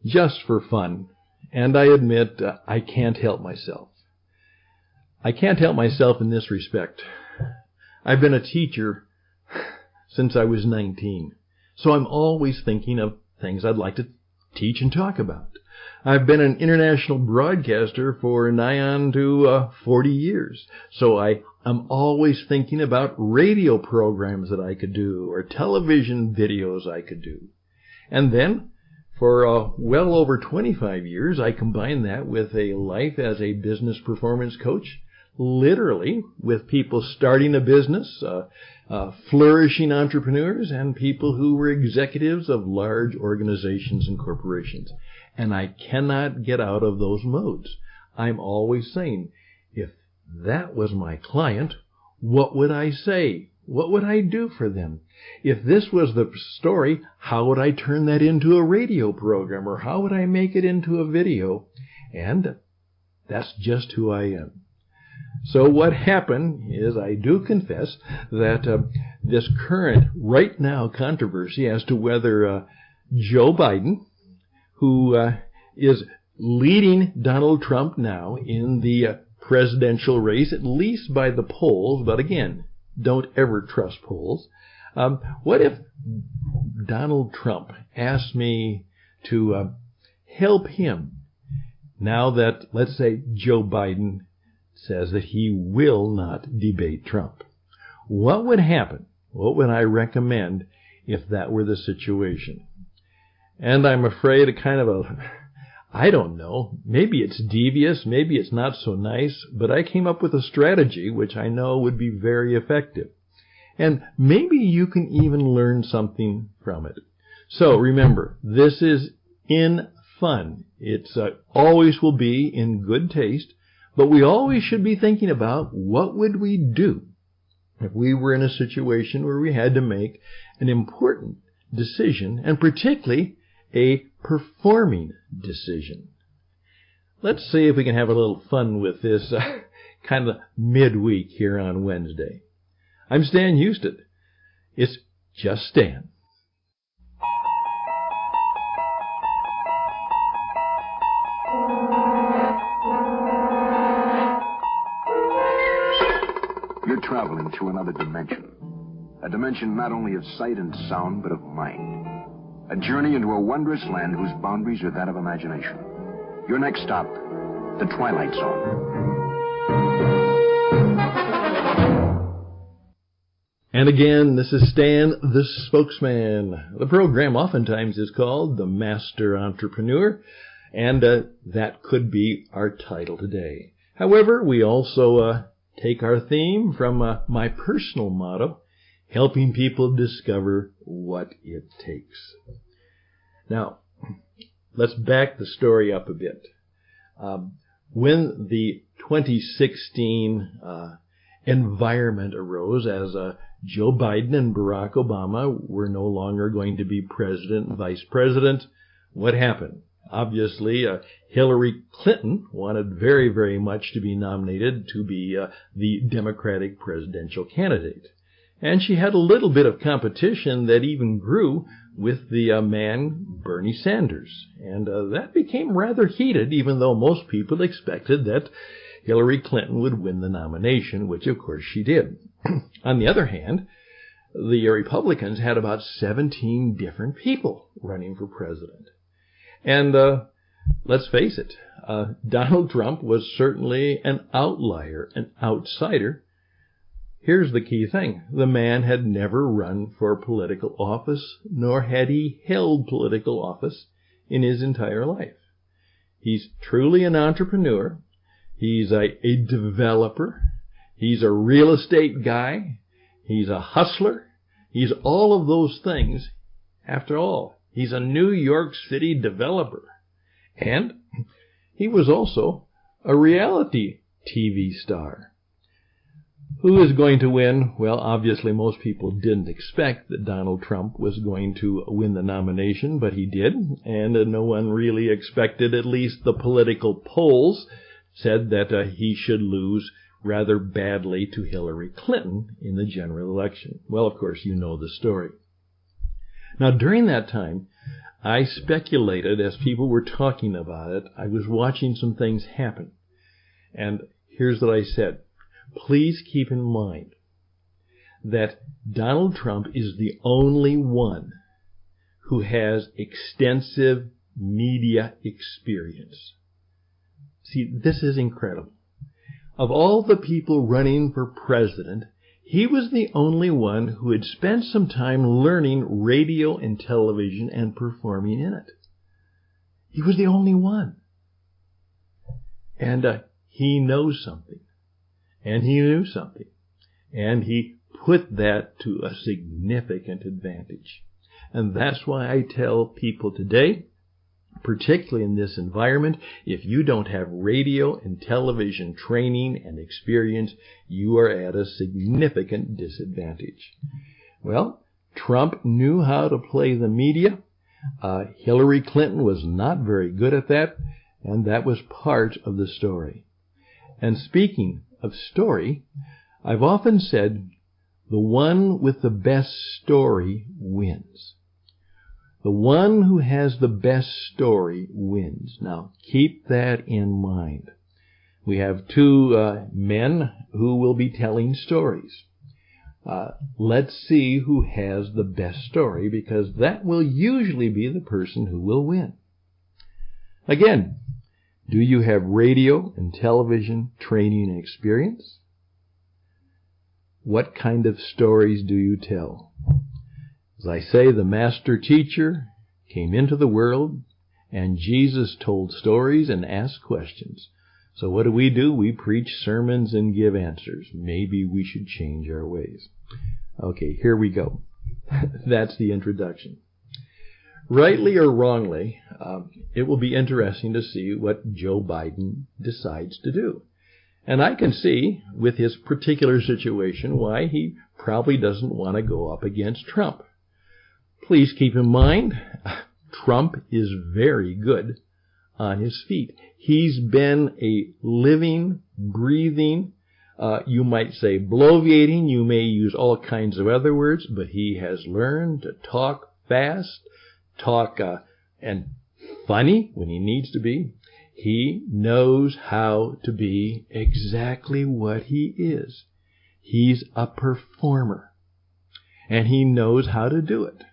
just for fun. And I admit I can't help myself. I can't help myself in this respect. I've been a teacher since I was 19, so I'm always thinking of things I'd like to teach and talk about. I've been an international broadcaster for nigh on to 40 years, so I'm always thinking about radio programs that I could do or television videos I could do. And then, for well over 25 years, I combined that with a life as a business performance coach, literally with people starting a business, flourishing entrepreneurs, and people who were executives of large organizations and corporations. And I cannot get out of those modes. I'm always saying, if that was my client, what would I say? What would I do for them? If this was the story, how would I turn that into a radio program? Or how would I make it into a video? And that's just who I am. So what happened is, I do confess that this current, right now, controversy as to whether Joe Biden, who is leading Donald Trump now in the presidential race, at least by the polls, but again, don't ever trust polls. What if Donald Trump asked me to help him now that, let's say, Joe Biden says that he will not debate Trump? What would happen? What would I recommend if that were the situation? And I'm afraid I don't know, maybe it's devious, maybe it's not so nice, but I came up with a strategy which I know would be very effective. And maybe you can even learn something from it. So remember, this is in fun. It's always will be in good taste, but we always should be thinking about what would we do if we were in a situation where we had to make an important decision, and particularly a performing decision. Let's see if we can have a little fun with this kind of midweek here on Wednesday. I'm Stan Houston. It's Just Stan. You're traveling through another dimension. A dimension not only of sight and sound, but of mind. A journey into a wondrous land whose boundaries are that of imagination. Your next stop, the Twilight Zone. And again, this is Stan, the spokesman. The program oftentimes is called The Master Entrepreneur, and that could be our title today. However, we also take our theme from my personal motto, helping people discover what it takes. Now, let's back the story up a bit. When the 2016 environment arose as Joe Biden and Barack Obama were no longer going to be president and vice president, what happened? Obviously, Hillary Clinton wanted very, very much to be nominated to be the Democratic presidential candidate. And she had a little bit of competition that even grew with the man Bernie Sanders. And that became rather heated, even though most people expected that Hillary Clinton would win the nomination, which of course she did. On the other hand, the Republicans had about 17 different people running for president. And let's face it, Donald Trump was certainly an outlier, an outsider. Here's the key thing. The man had never run for political office, nor had he held political office in his entire life. He's truly an entrepreneur. He's a developer. He's a real estate guy. He's a hustler. He's all of those things. After all, he's a New York City developer. And he was also a reality TV star. Who is going to win? Well, obviously most people didn't expect that Donald Trump was going to win the nomination, but he did. And no one really expected, at least the political polls said that he should lose rather badly to Hillary Clinton in the general election. Well, of course, you know the story. Now, during that time, I speculated as people were talking about it. I was watching some things happen. And here's what I said. Please keep in mind that Donald Trump is the only one who has extensive media experience. See, this is incredible. Of all the people running for president, he was the only one who had spent some time learning radio and television and performing in it. He was the only one. And he knows something. And he knew something. And he put that to a significant advantage. And that's why I tell people today, particularly in this environment, if you don't have radio and television training and experience, you are at a significant disadvantage. Well, Trump knew how to play the media. Hillary Clinton was not very good at that, and that was part of the story. And speaking of story, I've often said, the one with the best story wins. The one who has the best story wins. Now, keep that in mind. We have two men who will be telling stories. Let's see who has the best story, because that will usually be the person who will win. Again, do you have radio and television training and experience? What kind of stories do you tell? As I say, the master teacher came into the world, and Jesus told stories and asked questions. So what do? We preach sermons and give answers. Maybe we should change our ways. Okay, here we go. That's the introduction. Rightly or wrongly, it will be interesting to see what Joe Biden decides to do. And I can see, with his particular situation, why he probably doesn't want to go up against Trump. Please keep in mind, Trump is very good on his feet. He's been a living, breathing, you might say bloviating, you may use all kinds of other words, but he has learned to talk fast, talk and funny when he needs to be. He knows how to be exactly what he is. He's a performer, and he knows how to do it.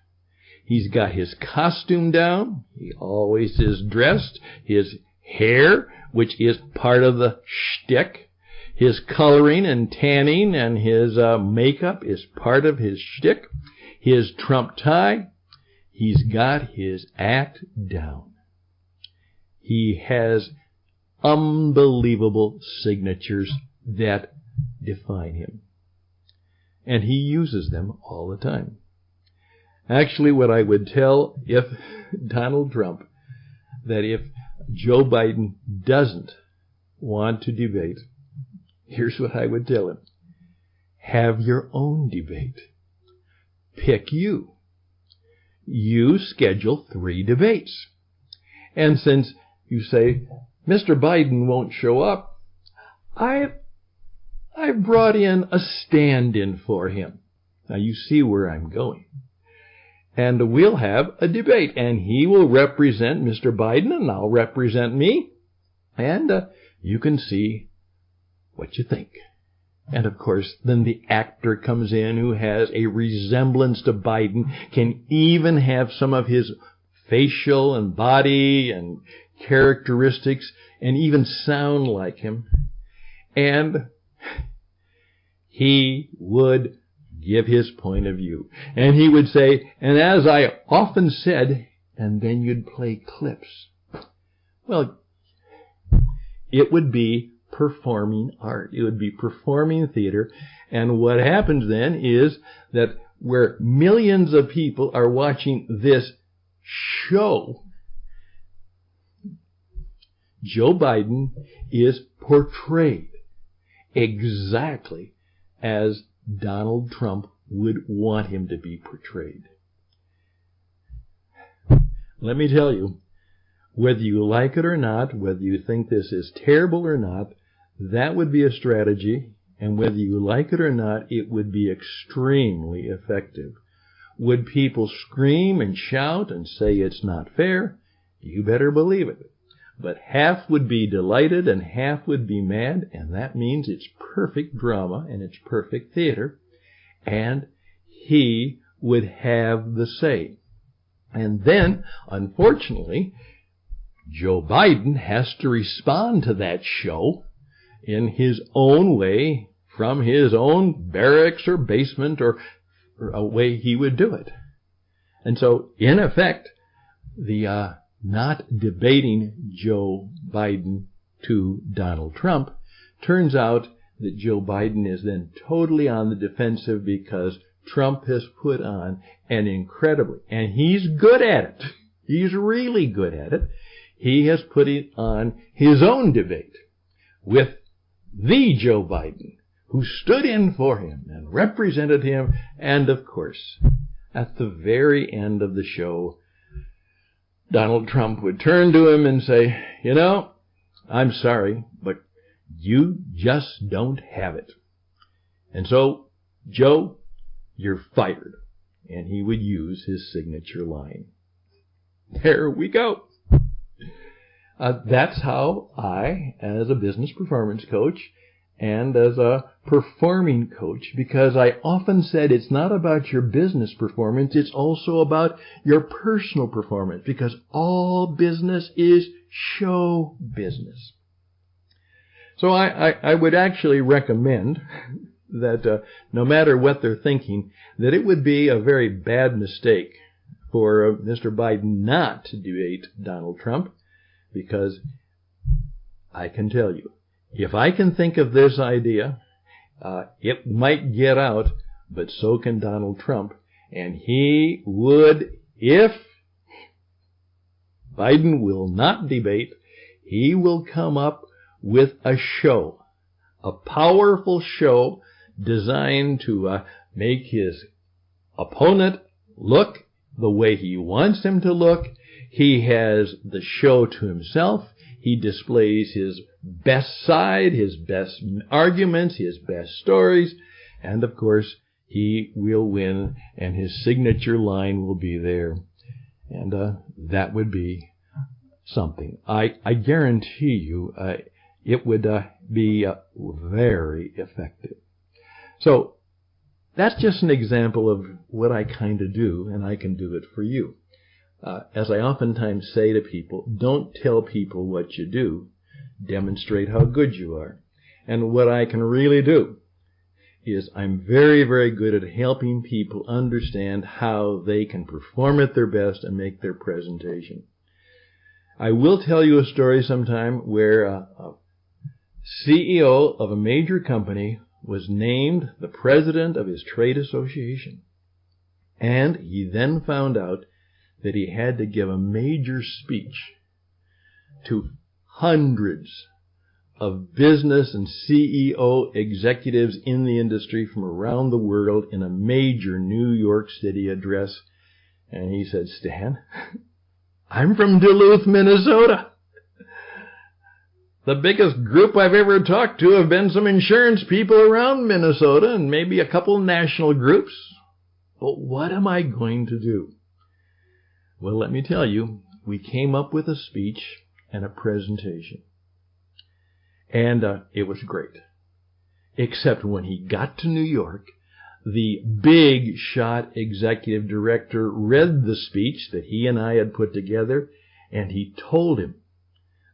He's got his costume down. He always is dressed. His hair, which is part of the shtick. His coloring and tanning and his makeup is part of his shtick. His Trump tie. He's got his act down. He has unbelievable signatures that define him. And he uses them all the time. Actually, what I would tell if Donald Trump, that if Joe Biden doesn't want to debate, here's what I would tell him. Have your own debate. Pick you. You schedule 3 debates. And since you say, Mr. Biden won't show up, I've brought in a stand-in for him. Now you see where I'm going. And we'll have a debate, and he will represent Mr. Biden, and I'll represent me, and you can see what you think. And of course, then the actor comes in who has a resemblance to Biden, can even have some of his facial and body and characteristics, and even sound like him. And he would give his point of view. And he would say, and as I often said, and then you'd play clips. Well, it would be performing art. It would be performing theater. And what happens then is that where millions of people are watching this show, Joe Biden is portrayed exactly as Donald Trump would want him to be portrayed. Let me tell you, whether you like it or not, whether you think this is terrible or not, that would be a strategy, and whether you like it or not, it would be extremely effective. Would people scream and shout and say it's not fair? You better believe it. But half would be delighted and half would be mad, and that means it's perfect drama and it's perfect theater, and he would have the say. And then, unfortunately, Joe Biden has to respond to that show in his own way, from his own barracks or basement, or a way he would do it. And so, in effect, the not debating Joe Biden to Donald Trump turns out that Joe Biden is then totally on the defensive because Trump has put on an incredibly, and he's good at it, he's really good at it, he has put it on his own debate with the Joe Biden, who stood in for him and represented him, and of course, at the very end of the show, Donald Trump would turn to him and say, you know, I'm sorry, but you just don't have it. And so, Joe, you're fired. And he would use his signature line. There we go. That's how I, as a business performance coach and as a performing coach, because I often said it's not about your business performance, it's also about your personal performance, because all business is show business. So I would actually recommend that no matter what they're thinking, that it would be a very bad mistake for Mr. Biden not to debate Donald Trump, because I can tell you, if I can think of this idea, it might get out, but so can Donald Trump. And he would, if Biden will not debate, he will come up with a show, a powerful show designed to make his opponent look the way he wants him to look. He has the show to himself. He displays his best side, his best arguments, his best stories, and of course, he will win, and his signature line will be there. And that would be something. I guarantee you it would be very effective. So, that's just an example of what I kind of do, and I can do it for you. As I oftentimes say to people, don't tell people what you do, demonstrate how good you are. And what I can really do is I'm very, very good at helping people understand how they can perform at their best and make their presentation. I will tell you a story sometime where a CEO of a major company was named the president of his trade association. And he then found out that he had to give a major speech to hundreds of business and CEO executives in the industry from around the world in a major New York City address. And he said, Stan, I'm from Duluth, Minnesota. The biggest group I've ever talked to have been some insurance people around Minnesota and maybe a couple national groups. But what am I going to do? Well, let me tell you, we came up with a speech and a presentation. And it was great. Except when he got to New York, the big shot executive director read the speech that he and I had put together, and he told him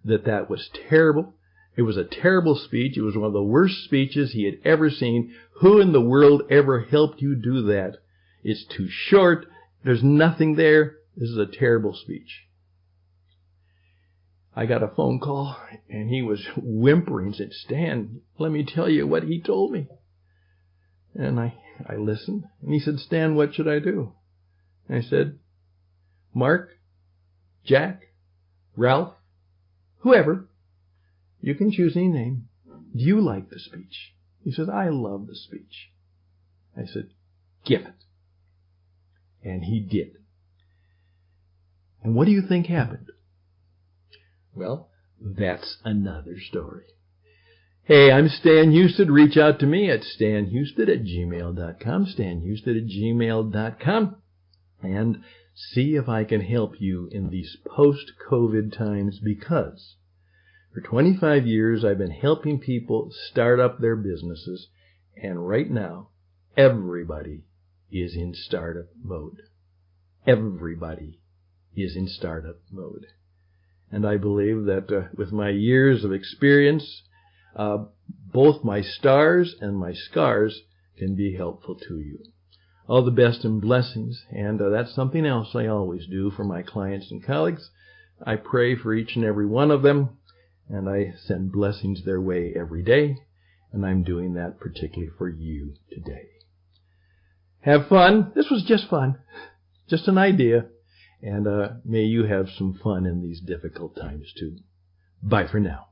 that that was terrible. It was a terrible speech. It was one of the worst speeches he had ever seen. Who in the world ever helped you do that? It's too short. There's nothing there. This is a terrible speech. I got a phone call, and he was whimpering and said, Stan, let me tell you what he told me. And I listened, and he said, Stan, what should I do? And I said, Mark, Jack, Ralph, whoever, you can choose any name. Do you like the speech? He said, I love the speech. I said, give it. And he did. And what do you think happened? Well, that's another story. Hey, I'm Stan Houston. Reach out to me at stanhouston@gmail.com, stanhouston@gmail.com. and see if I can help you in these post-COVID times, because for 25 years I've been helping people start up their businesses, and right now everybody is in startup mode. Everybody is in startup mode. And I believe that with my years of experience, both my stars and my scars can be helpful to you. All the best and blessings, and that's something else I always do for my clients and colleagues. I pray for each and every one of them, and I send blessings their way every day, and I'm doing that particularly for you today. Have fun. This was just fun, just an idea, and may you have some fun in these difficult times too. Bye for now.